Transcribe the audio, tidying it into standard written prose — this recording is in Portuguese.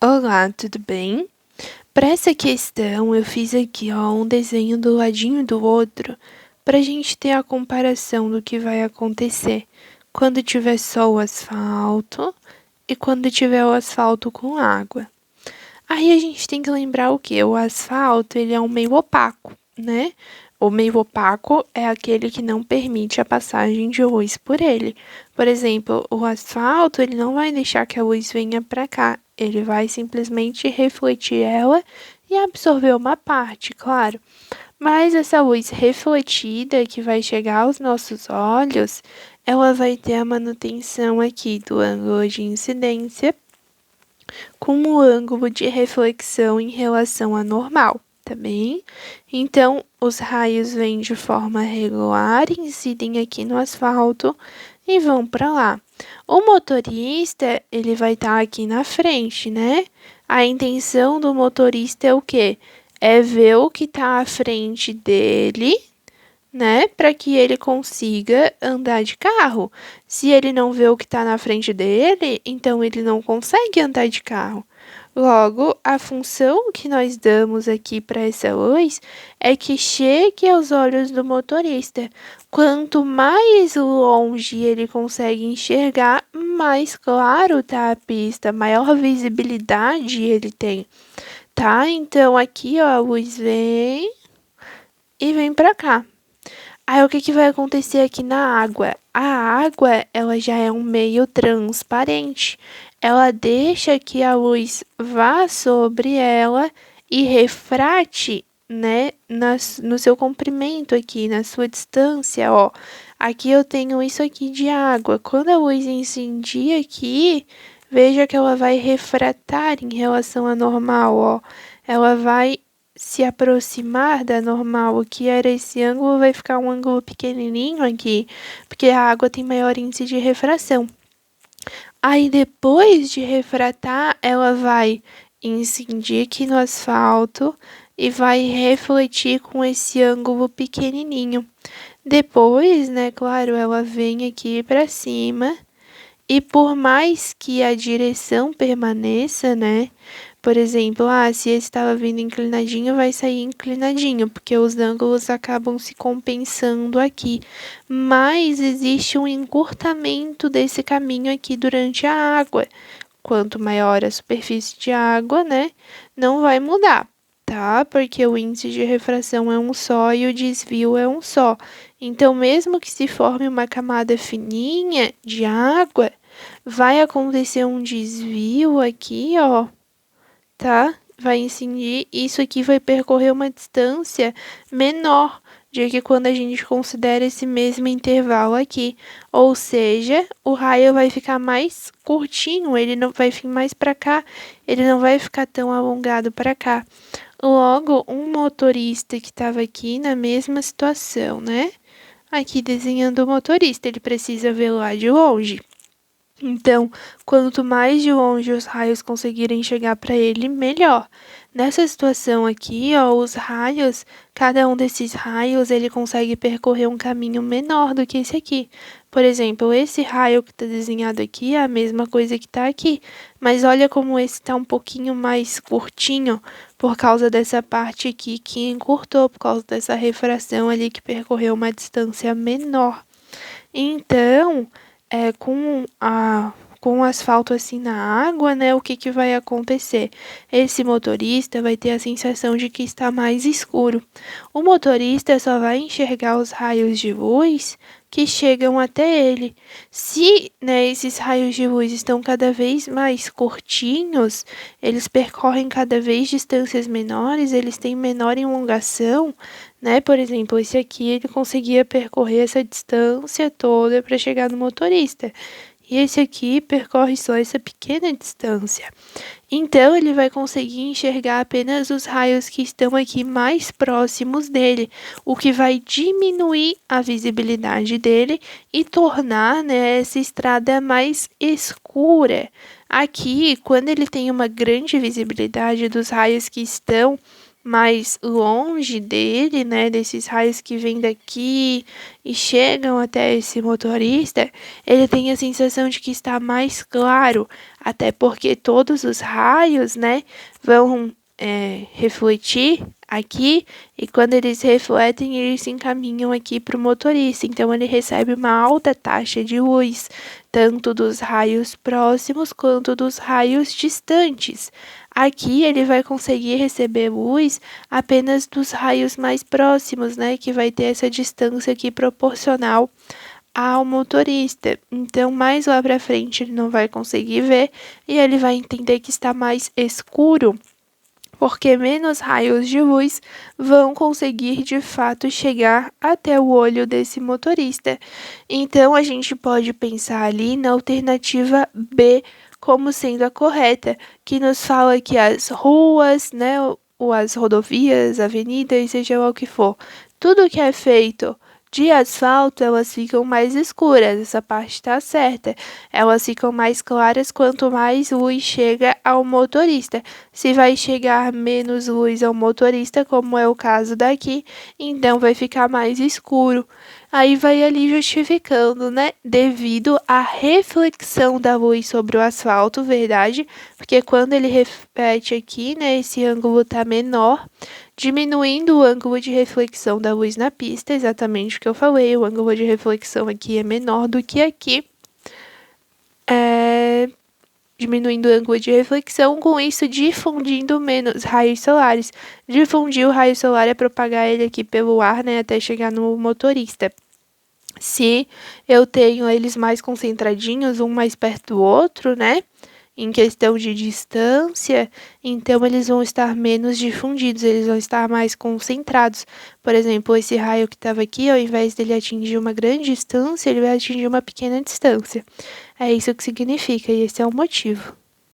Olá, tudo bem? Para essa questão, eu fiz aqui, ó, um desenho do ladinho do outro, para a gente ter a comparação do que vai acontecer quando tiver só o asfalto e quando tiver o asfalto com água. Aí a gente tem que lembrar o que? O asfalto, ele é um meio opaco, né? O meio opaco é aquele que não permite a passagem de luz por ele. Por exemplo, o asfalto, ele não vai deixar que a luz venha para cá. Ele vai simplesmente refletir ela e absorver uma parte, claro. Mas essa luz refletida que vai chegar aos nossos olhos, ela vai ter a manutenção aqui do ângulo de incidência com o ângulo de reflexão em relação à normal, tá bem? Então, os raios vêm de forma regular, incidem aqui no asfalto e vão para lá. O motorista, ele vai estar aqui na frente, né? A intenção do motorista é o quê? É ver o que está à frente dele, né, para que ele consiga andar de carro. Se ele não vê o que está na frente dele, então ele não consegue andar de carro. Logo, a função que nós damos aqui para essa luz é que chegue aos olhos do motorista. Quanto mais longe ele consegue enxergar, mais claro tá a pista, maior visibilidade ele tem, tá? Então aqui, ó, a luz vem e vem para cá. Aí o que que vai acontecer aqui na água? A água, ela já é um meio transparente. Ela deixa que a luz vá sobre ela e refrate, né, no seu comprimento aqui, na sua distância, ó. Aqui eu tenho isso aqui de água. Quando a luz incendia aqui, veja que ela vai refratar em relação à normal, ó. Ela vai se aproximar da normal, o que era esse ângulo, vai ficar um ângulo pequenininho aqui, porque a água tem maior índice de refração. Aí depois de refratar, ela vai incidir aqui no asfalto e vai refletir com esse ângulo pequenininho. Depois, né, claro, ela vem aqui para cima e por mais que a direção permaneça, né? Por exemplo, se esse estava vindo inclinadinho, vai sair inclinadinho, porque os ângulos acabam se compensando aqui. Mas existe um encurtamento desse caminho aqui durante a água. Quanto maior a superfície de água, né? Não vai mudar, tá? Porque o índice de refração é um só e o desvio é um só. Então, mesmo que se forme uma camada fininha de água, vai acontecer um desvio aqui, ó, tá? Vai incidir, isso aqui vai percorrer uma distância menor de que quando a gente considera esse mesmo intervalo aqui. Ou seja, o raio vai ficar mais curtinho, ele não vai vir mais para cá, ele não vai ficar tão alongado para cá. Logo, um motorista que estava aqui na mesma situação, né? Aqui desenhando o motorista, ele precisa ver lá de longe. Então, quanto mais de longe os raios conseguirem chegar para ele, melhor. Nessa situação aqui, ó, os raios, cada um desses raios, ele consegue percorrer um caminho menor do que esse aqui. Por exemplo, esse raio que está desenhado aqui é a mesma coisa que está aqui, mas olha como esse está um pouquinho mais curtinho por causa dessa parte aqui que encurtou, por causa dessa refração ali que percorreu uma distância menor. Então, com o asfalto assim na água, né, o que que vai acontecer? Esse motorista vai ter a sensação de que está mais escuro. O motorista só vai enxergar os raios de luz que chegam até ele. Se, né, esses raios de luz estão cada vez mais curtinhos, eles percorrem cada vez distâncias menores, eles têm menor elongação, né? Por exemplo, esse aqui ele conseguia percorrer essa distância toda para chegar no motorista. E esse aqui percorre só essa pequena distância. Então, ele vai conseguir enxergar apenas os raios que estão aqui mais próximos dele, o que vai diminuir a visibilidade dele e tornar, né, essa estrada mais escura. Aqui, quando ele tem uma grande visibilidade dos raios que estão mais longe dele, né, desses raios que vêm daqui e chegam até esse motorista, ele tem a sensação de que está mais claro, até porque todos os raios, né, vão refletir aqui e quando eles refletem, eles se encaminham aqui para o motorista. Então, ele recebe uma alta taxa de luz, tanto dos raios próximos quanto dos raios distantes. Aqui ele vai conseguir receber luz apenas dos raios mais próximos, né? Que vai ter essa distância aqui proporcional ao motorista. Então, mais lá para frente ele não vai conseguir ver e ele vai entender que está mais escuro, porque menos raios de luz vão conseguir de fato chegar até o olho desse motorista. Então, a gente pode pensar ali na alternativa B como sendo a correta, que nos fala que as ruas, né, ou as rodovias, avenidas, seja lá o que for, tudo que é feito de asfalto, elas ficam mais escuras, essa parte está certa. Elas ficam mais claras quanto mais luz chega ao motorista. Se vai chegar menos luz ao motorista, como é o caso daqui, então vai ficar mais escuro. Aí vai ali justificando, né? Devido à reflexão da luz sobre o asfalto, verdade? Porque quando ele reflete aqui, né? Esse ângulo tá menor, diminuindo o ângulo de reflexão da luz na pista, exatamente o que eu falei. O ângulo de reflexão aqui é menor do que aqui. Diminuindo o ângulo de reflexão, com isso difundindo menos raios solares. Difundir o raio solar é propagar ele aqui pelo ar, né, até chegar no motorista. Se eu tenho eles mais concentradinhos, um mais perto do outro, né, em questão de distância, então eles vão estar menos difundidos, eles vão estar mais concentrados. Por exemplo, esse raio que estava aqui, ao invés dele atingir uma grande distância, ele vai atingir uma pequena distância. É isso que significa, e esse é o motivo.